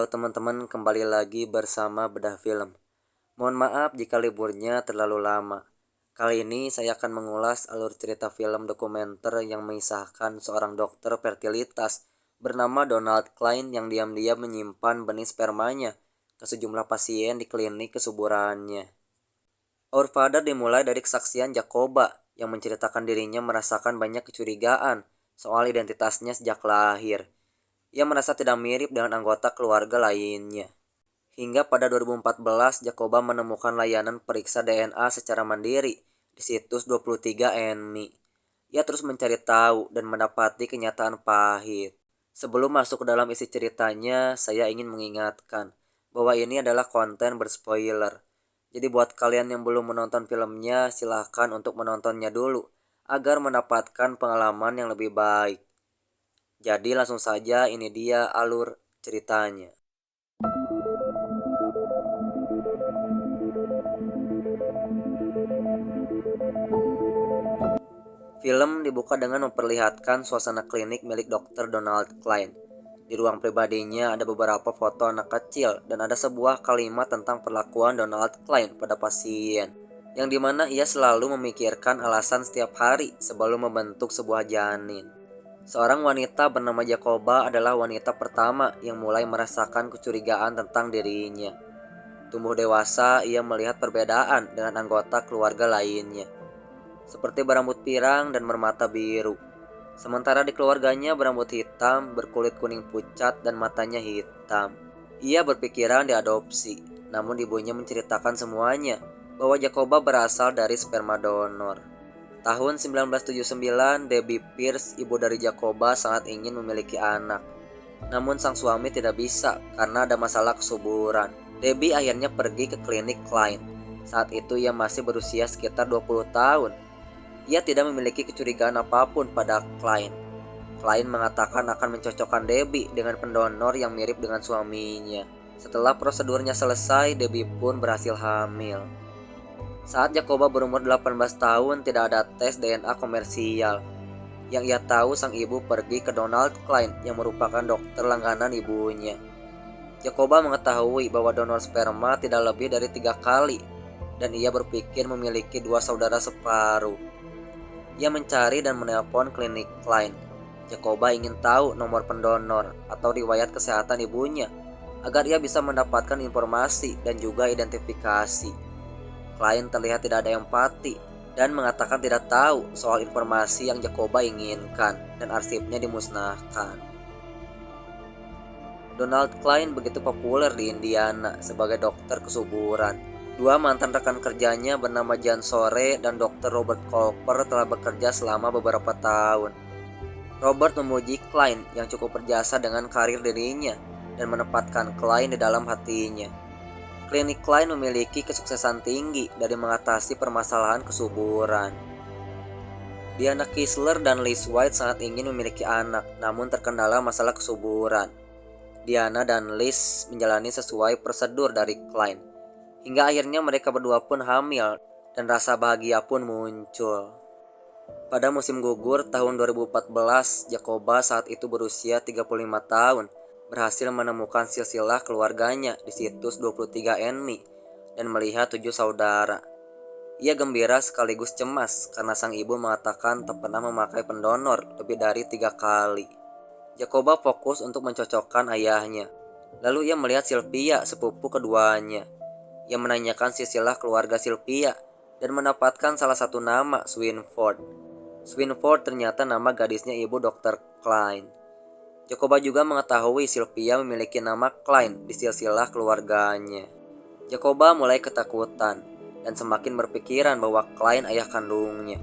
Halo teman-teman, kembali lagi bersama Bedah Film. Mohon maaf jika liburnya terlalu lama. Kali ini saya akan mengulas alur cerita film dokumenter yang mengisahkan seorang dokter fertilitas bernama Donald Klein yang diam-diam menyimpan benih spermanya ke sejumlah pasien di klinik kesuburannya. Our Father dimulai dari kesaksian Jacoba yang menceritakan dirinya merasakan banyak kecurigaan soal identitasnya sejak lahir. Ia merasa tidak mirip dengan anggota keluarga lainnya. Hingga pada 2014, Jacoba menemukan layanan periksa DNA secara mandiri di situs 23andMe. Ia terus mencari tahu dan mendapati kenyataan pahit. Sebelum masuk ke dalam isi ceritanya, saya ingin mengingatkan bahwa ini adalah konten berspoiler. Jadi buat kalian yang belum menonton filmnya, silahkan untuk menontonnya dulu agar mendapatkan pengalaman yang lebih baik. Jadi langsung saja, ini dia alur ceritanya. Film dibuka dengan memperlihatkan suasana klinik milik Dr. Donald Klein. Di ruang pribadinya ada beberapa foto anak kecil dan ada sebuah kalimat tentang perlakuan Donald Klein pada pasien, yang dimana ia selalu memikirkan alasan setiap hari sebelum membentuk sebuah janin. Seorang wanita bernama Jacoba adalah wanita pertama yang mulai merasakan kecurigaan tentang dirinya. Tumbuh dewasa, ia melihat perbedaan dengan anggota keluarga lainnya, seperti berambut pirang dan bermata biru. Sementara di keluarganya berambut hitam, berkulit kuning pucat, dan matanya hitam. Ia berpikiran diadopsi, namun ibunya menceritakan semuanya, bahwa Jacoba berasal dari sperma donor. Tahun 1979, Debbie Pierce, ibu dari Jacoba, sangat ingin memiliki anak. Namun sang suami tidak bisa karena ada masalah kesuburan. Debbie akhirnya pergi ke klinik Klein. Saat itu ia masih berusia sekitar 20 tahun. Ia tidak memiliki kecurigaan apapun pada Klein. Klein mengatakan akan mencocokkan Debbie dengan pendonor yang mirip dengan suaminya. Setelah prosedurnya selesai, Debbie pun berhasil hamil. Saat Jacoba berumur 18 tahun, tidak ada tes DNA komersial. Yang ia tahu, sang ibu pergi ke Donald Klein yang merupakan dokter langganan ibunya. Jacoba mengetahui bahwa donor sperma tidak lebih dari 3 kali, dan ia berpikir memiliki 2 saudara separuh. Ia mencari dan menelpon klinik Klein. Jacoba ingin tahu nomor pendonor atau riwayat kesehatan ibunya, agar ia bisa mendapatkan informasi dan juga identifikasi. Klein terlihat tidak ada empati dan mengatakan tidak tahu soal informasi yang Jacoba inginkan dan arsipnya dimusnahkan. Donald Klein begitu populer di Indiana sebagai dokter kesuburan. 2 mantan rekan kerjanya bernama Jan Sore dan Dr. Robert Kolper telah bekerja selama beberapa tahun. Robert memuji Klein yang cukup berjasa dengan karir dirinya dan menempatkan Klein di dalam hatinya. Klinik Klein memiliki kesuksesan tinggi dari mengatasi permasalahan kesuburan. Diana Kisler dan Liz White sangat ingin memiliki anak, namun terkendala masalah kesuburan. Diana dan Liz menjalani sesuai prosedur dari Klein, hingga akhirnya mereka berdua pun hamil dan rasa bahagia pun muncul. Pada musim gugur tahun 2014, Jacoba saat itu berusia 35 tahun. Berhasil menemukan silsilah keluarganya di situs 23andMe dan melihat 7 saudara. Ia gembira sekaligus cemas karena sang ibu mengatakan tak pernah memakai pendonor lebih dari 3 kali. Jacoba fokus untuk mencocokkan ayahnya. Lalu ia melihat Sylvia, sepupu keduanya. Ia menanyakan silsilah keluarga Sylvia dan mendapatkan salah satu nama, Swinford. Swinford ternyata nama gadisnya ibu Dr. Klein. Jacoba juga mengetahui Sylvia memiliki nama Klein di silsilah keluarganya. Jacoba mulai ketakutan dan semakin berpikiran bahwa Klein ayah kandungnya.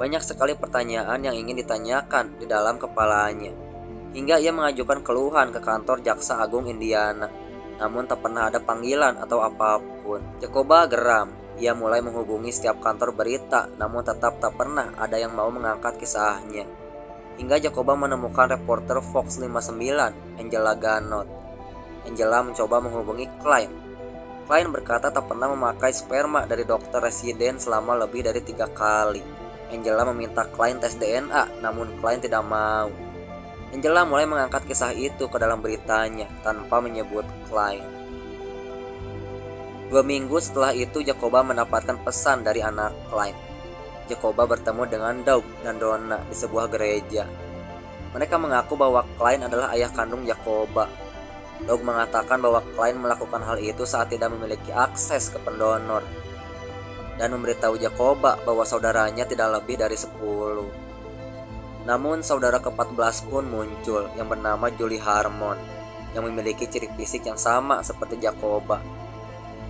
Banyak sekali pertanyaan yang ingin ditanyakan di dalam kepalanya, hingga ia mengajukan keluhan ke kantor Jaksa Agung Indiana. Namun tak pernah ada panggilan atau apapun. Jacoba geram. Ia mulai menghubungi setiap kantor berita, namun tetap tak pernah ada yang mau mengangkat kisahnya. Hingga Jacoba menemukan reporter Fox 59, Angela Ganot. Angela mencoba menghubungi Klein. Klein berkata tak pernah memakai sperma dari dokter residen selama lebih dari 3 kali. Angela meminta Klein tes DNA, namun Klein tidak mau. Angela mulai mengangkat kisah itu ke dalam beritanya tanpa menyebut Klein. 2 minggu setelah itu, Jacoba mendapatkan pesan dari anak Klein. Jacoba bertemu dengan Doug dan Donna di sebuah gereja. Mereka mengaku bahwa Klein adalah ayah kandung Jacoba. Doug mengatakan bahwa Klein melakukan hal itu saat tidak memiliki akses ke pendonor dan memberitahu Jacoba bahwa saudaranya tidak lebih dari 10. Namun saudara ke-14 pun muncul yang bernama Julie Harmon yang memiliki ciri fisik yang sama seperti Jacoba.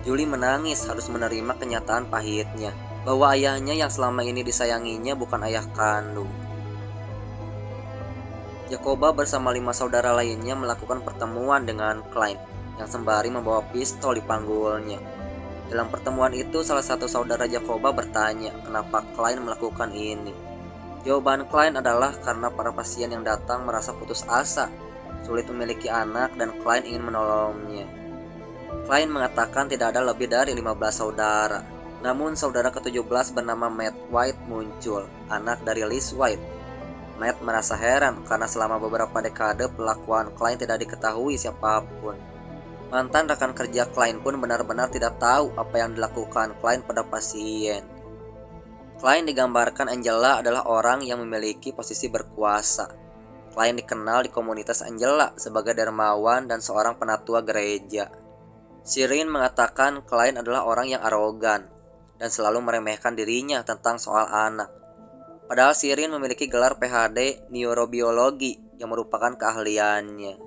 Julie menangis harus menerima kenyataan pahitnya bahwa ayahnya yang selama ini disayanginya bukan ayah kandung. Jacoba bersama 5 saudara lainnya melakukan pertemuan dengan Klein yang sembari membawa pistol di panggulnya. Dalam pertemuan itu, salah satu saudara Jacoba bertanya kenapa Klein melakukan ini. Jawaban Klein adalah karena para pasien yang datang merasa putus asa, sulit memiliki anak, dan Klein ingin menolongnya. Klein mengatakan tidak ada lebih dari 15 saudara. Namun saudara ke-17 bernama Matt White muncul, anak dari Liz White. Matt merasa heran karena selama beberapa dekade pelakuan Klein tidak diketahui siapapun. Mantan rekan kerja Klein pun benar-benar tidak tahu apa yang dilakukan Klein pada pasien. Klein digambarkan Angela adalah orang yang memiliki posisi berkuasa. Klein dikenal di komunitas Angela sebagai dermawan dan seorang penatua gereja. Shirin mengatakan Klein adalah orang yang arogan dan selalu meremehkan dirinya tentang soal anak. Padahal Shirin memiliki gelar PhD neurobiologi yang merupakan keahliannya.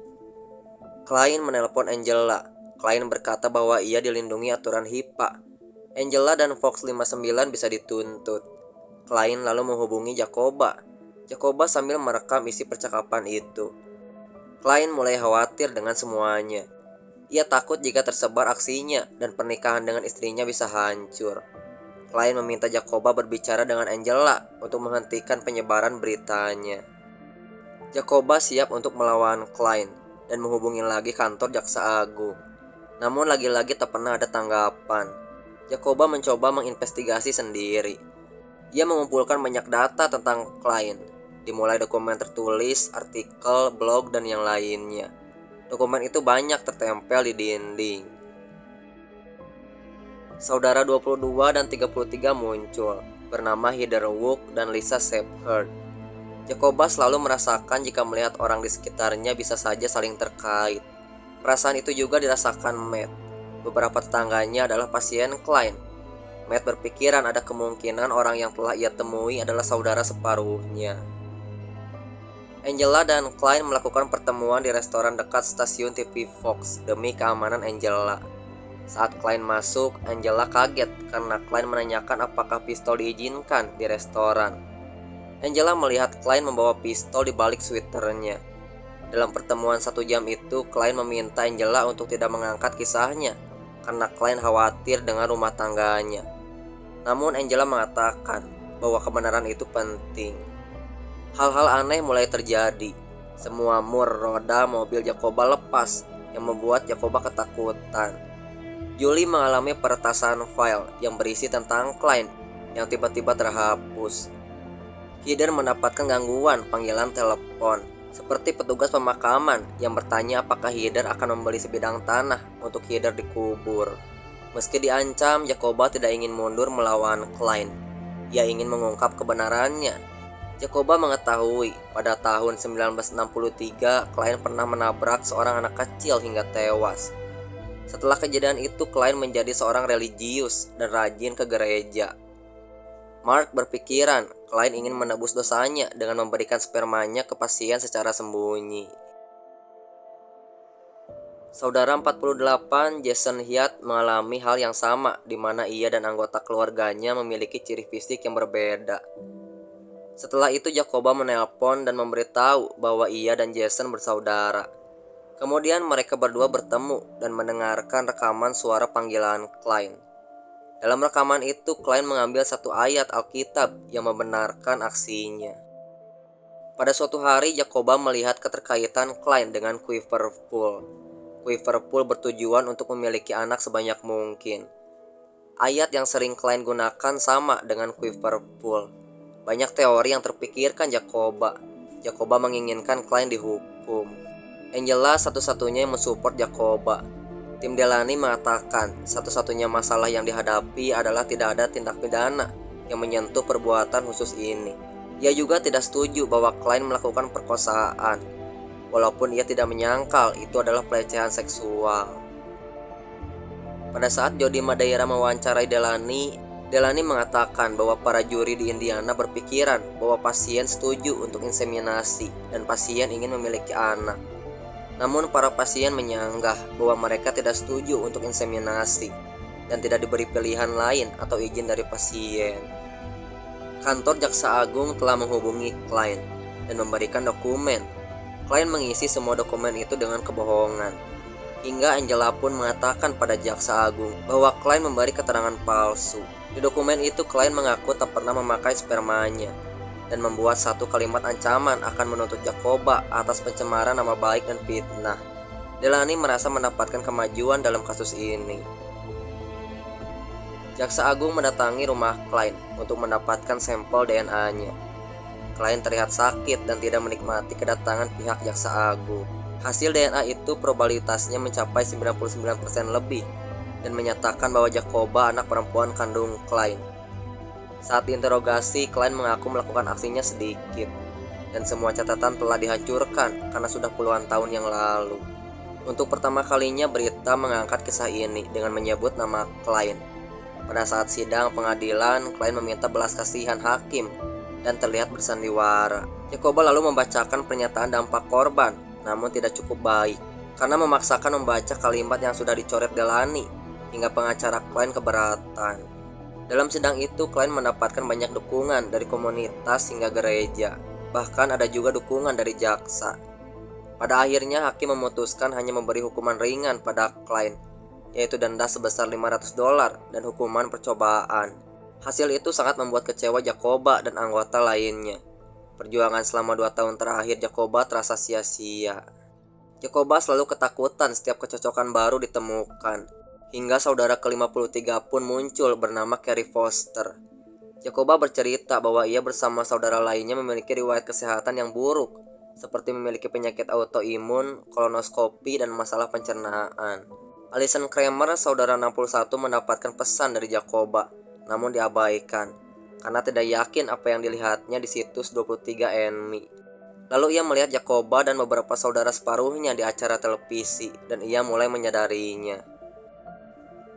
Klein menelpon Angela. Klein berkata bahwa ia dilindungi aturan HIPAA. Angela dan Fox 59 bisa dituntut. Klein lalu menghubungi Jacoba. Jacoba sambil merekam isi percakapan itu. Klein mulai khawatir dengan semuanya. Ia takut jika tersebar aksinya dan pernikahan dengan istrinya bisa hancur. Klein meminta Jacoba berbicara dengan Angela untuk menghentikan penyebaran beritanya. Jacoba siap untuk melawan Klein dan menghubungi lagi kantor Jaksa Agung. Namun lagi-lagi tak pernah ada tanggapan. Jacoba mencoba menginvestigasi sendiri. Ia mengumpulkan banyak data tentang Klein, dimulai dokumen tertulis, artikel, blog, dan yang lainnya. Dokumen itu banyak tertempel di dinding. Saudara 22 dan 33 muncul, bernama Heather Wook dan Lisa Shepherd. Jacoba selalu merasakan jika melihat orang di sekitarnya bisa saja saling terkait. Perasaan itu juga dirasakan Matt. Beberapa tetangganya adalah pasien Klein. Matt berpikiran ada kemungkinan orang yang telah ia temui adalah saudara separuhnya. Angela dan Klein melakukan pertemuan di restoran dekat stasiun TV Fox demi keamanan Angela. Saat Klein masuk, Angela kaget karena Klein menanyakan apakah pistol diizinkan di restoran. Angela melihat Klein membawa pistol di balik sweaternya. Dalam pertemuan 1 jam itu, Klein meminta Angela untuk tidak mengangkat kisahnya karena Klein khawatir dengan rumah tangganya. Namun Angela mengatakan bahwa kebenaran itu penting. Hal-hal aneh mulai terjadi. Semua mur roda mobil Jacoba lepas yang membuat Jacoba ketakutan. Julie mengalami peretasan file yang berisi tentang Klein yang tiba-tiba terhapus. Heather mendapatkan gangguan panggilan telepon, seperti petugas pemakaman yang bertanya apakah Heather akan membeli sebidang tanah untuk Heather dikubur. Meski diancam, Jacoba tidak ingin mundur melawan Klein. Ia ingin mengungkap kebenarannya. Jacoba mengetahui pada tahun 1963 Klein pernah menabrak seorang anak kecil hingga tewas. Setelah kejadian itu, Klein menjadi seorang religius dan rajin ke gereja. Mark berpikiran Klein ingin menebus dosanya dengan memberikan spermanya ke pasien secara sembunyi. Saudara 48, Jason Hyatt, mengalami hal yang sama di mana ia dan anggota keluarganya memiliki ciri fisik yang berbeda. Setelah itu Jacoba menelpon dan memberitahu bahwa ia dan Jason bersaudara. Kemudian mereka berdua bertemu dan mendengarkan rekaman suara panggilan Klein. Dalam rekaman itu, Klein mengambil satu ayat Alkitab yang membenarkan aksinya. Pada suatu hari, Jacoba melihat keterkaitan Klein dengan Quiverful. Quiverful bertujuan untuk memiliki anak sebanyak mungkin. Ayat yang sering Klein gunakan sama dengan Quiverful. Banyak teori yang terpikirkan Jacoba. Jacoba menginginkan klien dihukum. Angela satu-satunya yang mensupport Jacoba. Tim Delany mengatakan satu-satunya masalah yang dihadapi adalah tidak ada tindak pidana yang menyentuh perbuatan khusus ini. Ia juga tidak setuju bahwa klien melakukan perkosaan, walaupun ia tidak menyangkal itu adalah pelecehan seksual. Pada saat Jody Madeira mewawancarai Delany mengatakan bahwa para juri di Indiana berpikiran bahwa pasien setuju untuk inseminasi dan pasien ingin memiliki anak. Namun para pasien menyanggah bahwa mereka tidak setuju untuk inseminasi dan tidak diberi pilihan lain atau izin dari pasien. Kantor Jaksa Agung telah menghubungi klien dan memberikan dokumen. Klien mengisi semua dokumen itu dengan kebohongan. Hingga Angela pun mengatakan pada Jaksa Agung bahwa klien memberi keterangan palsu. Di dokumen itu klien mengaku tak pernah memakai spermanya dan membuat satu kalimat ancaman akan menuntut Jacoba atas pencemaran nama baik dan fitnah. Delany merasa mendapatkan kemajuan dalam kasus ini. Jaksa Agung mendatangi rumah klien untuk mendapatkan sampel DNA-nya. Klien terlihat sakit dan tidak menikmati kedatangan pihak Jaksa Agung. Hasil DNA itu probabilitasnya mencapai 99% lebih dan menyatakan bahwa Jacoba anak perempuan kandung klien. Saat diinterogasi, klien mengaku melakukan aksinya sedikit, dan semua catatan telah dihancurkan karena sudah puluhan tahun yang lalu. Untuk pertama kalinya berita mengangkat kisah ini dengan menyebut nama klien. Pada saat sidang pengadilan, klien meminta belas kasihan hakim dan terlihat bersandiwara. Jacoba lalu membacakan pernyataan dampak korban, namun tidak cukup baik, karena memaksakan membaca kalimat yang sudah dicoret Delany, hingga pengacara klien keberatan. Dalam sidang itu, klien mendapatkan banyak dukungan dari komunitas hingga gereja. Bahkan ada juga dukungan dari jaksa. Pada akhirnya, hakim memutuskan hanya memberi hukuman ringan pada klien, yaitu denda sebesar $500 dan hukuman percobaan. Hasil itu sangat membuat kecewa Jacoba dan anggota lainnya. Perjuangan selama 2 tahun terakhir Jacoba terasa sia-sia. Jacoba selalu ketakutan setiap kecocokan baru ditemukan. Hingga saudara ke-53 pun muncul bernama Carrie Foster. Jacoba bercerita bahwa ia bersama saudara lainnya memiliki riwayat kesehatan yang buruk, seperti memiliki penyakit autoimun, kolonoskopi, dan masalah pencernaan. Alison Kramer, saudara 61, mendapatkan pesan dari Jacoba, namun diabaikan, karena tidak yakin apa yang dilihatnya di situs 23andMe. Lalu ia melihat Jacoba dan beberapa saudara separuhnya di acara televisi, dan ia mulai menyadarinya.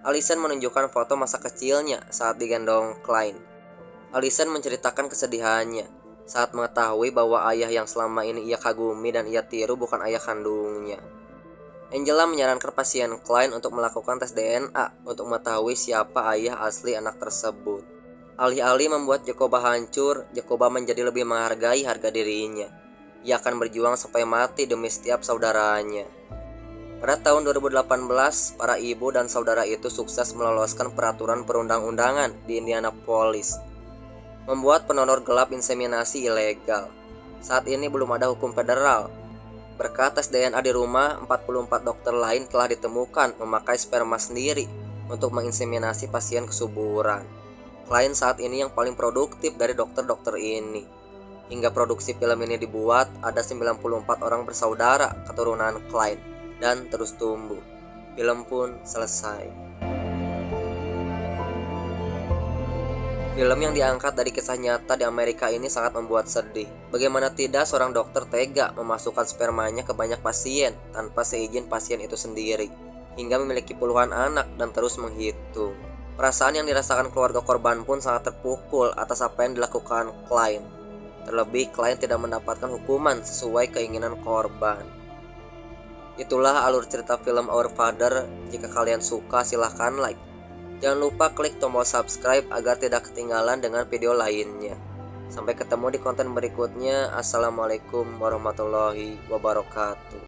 Alison menunjukkan foto masa kecilnya saat digendong klien. Alison menceritakan kesedihannya saat mengetahui bahwa ayah yang selama ini ia kagumi dan ia tiru bukan ayah kandungnya. Angela menyarankan pasien klien untuk melakukan tes DNA untuk mengetahui siapa ayah asli anak tersebut. Alih-alih membuat Jacoba hancur, Jacoba menjadi lebih menghargai harga dirinya. Ia akan berjuang sampai mati demi setiap saudaranya. Pada tahun 2018, para ibu dan saudara itu sukses meloloskan peraturan perundang-undangan di Indianapolis, membuat pendonor gelap inseminasi ilegal. Saat ini belum ada hukum federal. Berkat tes DNA di rumah, 44 dokter lain telah ditemukan memakai sperma sendiri untuk menginseminasi pasien kesuburan. Klien saat ini yang paling produktif dari dokter-dokter ini. Hingga produksi film ini dibuat, ada 94 orang bersaudara keturunan klien dan terus tumbuh. Film pun selesai. Film yang diangkat dari kisah nyata di Amerika ini sangat membuat sedih. Bagaimana tidak seorang dokter tega memasukkan spermanya ke banyak pasien tanpa seizin pasien itu sendiri, hingga memiliki puluhan anak dan terus menghitung. Perasaan yang dirasakan keluarga korban pun sangat terpukul atas apa yang dilakukan klien. Terlebih klien tidak mendapatkan hukuman sesuai keinginan korban. Itulah alur cerita film Our Father. Jika kalian suka silahkan like. Jangan lupa klik tombol subscribe agar tidak ketinggalan dengan video lainnya. Sampai ketemu di konten berikutnya. Assalamualaikum warahmatullahi wabarakatuh.